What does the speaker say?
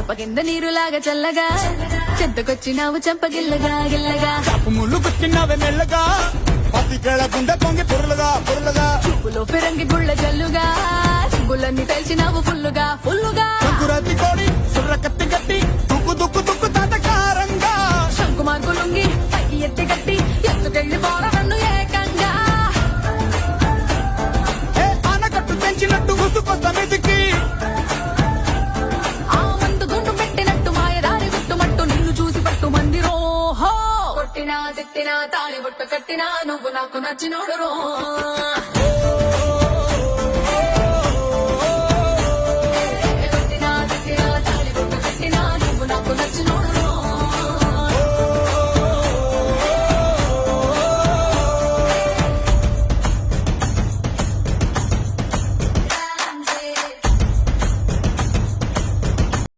చెంప కింద నీరులాగా చల్లగా చెంతకొచ్చినావు చంపగిల్లగా గిల్లగా చాపు ముళ్ళు గుచ్చినవే మెల్లగా పతికేళ గుండె పొంగి పొరులుగా పొరులుగా చూపులో ఫిరంగి గుళ్ళ జల్లుగా సిగ్గులన్నీ తెలిసినావు ఫుల్లుగా ఫుల్లుగా సంకురాతి కోడి సుర్ర కత్తి గట్టి దుక్కు దుక్కు దుక్కు తాటకారంగా శంకు మార్గులుంగి పైకి ఎత్తి గట్టి ఎత్తుకెళ్ళి పోర నన్ను ఏకంగా ఏ ఆనకట్టు పెంచినట్టు ఉసుకొస్తా మీదికి ఆ మందు గుండు పెట్టినట్టు మాయదారి గుట్టుమట్టు నిన్ను చూసి పట్టు మంది రోహో కొట్టినా తిట్టినా తాళి బొట్టు కట్టినా నువ్వు నాకు నచ్చినోడు రో